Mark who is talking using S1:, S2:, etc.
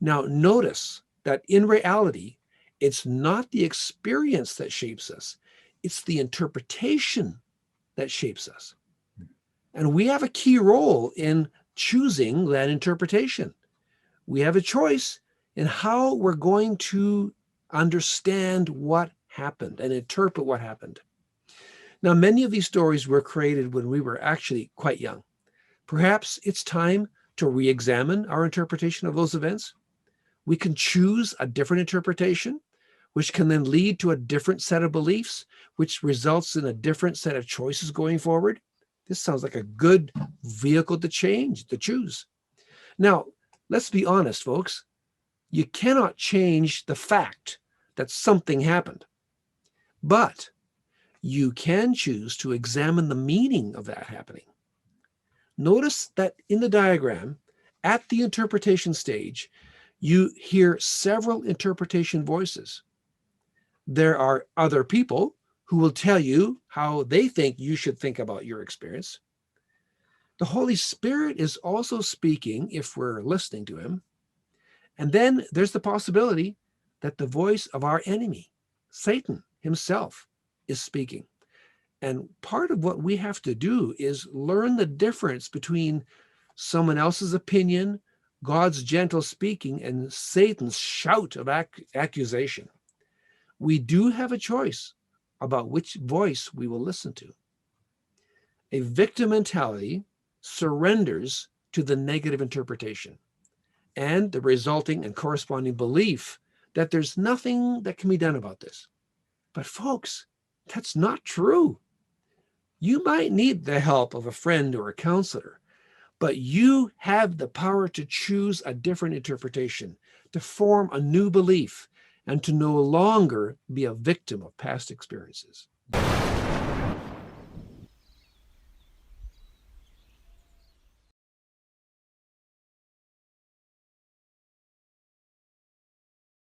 S1: Now, notice that in reality, it's not the experience that shapes us. It's the interpretation that shapes us. And we have a key role in choosing that interpretation. We have a choice in how we're going to understand what happened and interpret what happened. Now, many of these stories were created when we were actually quite young. Perhaps it's time to re-examine our interpretation of those events. We can choose a different interpretation, which can then lead to a different set of beliefs, which results in a different set of choices going forward. This sounds like a good vehicle to choose. Now, let's be honest, folks. You cannot change the fact that something happened, but you can choose to examine the meaning of that happening. Notice that in the diagram, at the interpretation stage, you hear several interpretation voices. There are other people who will tell you how they think you should think about your experience. The Holy Spirit is also speaking if we're listening to him. And then there's the possibility that the voice of our enemy, Satan himself, is speaking. And part of what we have to do is learn the difference between someone else's opinion, God's gentle speaking, and Satan's shout of accusation. We do have a choice about which voice we will listen to. A victim mentality surrenders to the negative interpretation and the resulting and corresponding belief that there's nothing that can be done about this. But folks, that's not true. You might need the help of a friend or a counselor, but you have the power to choose a different interpretation, to form a new belief, and to no longer be a victim of past experiences.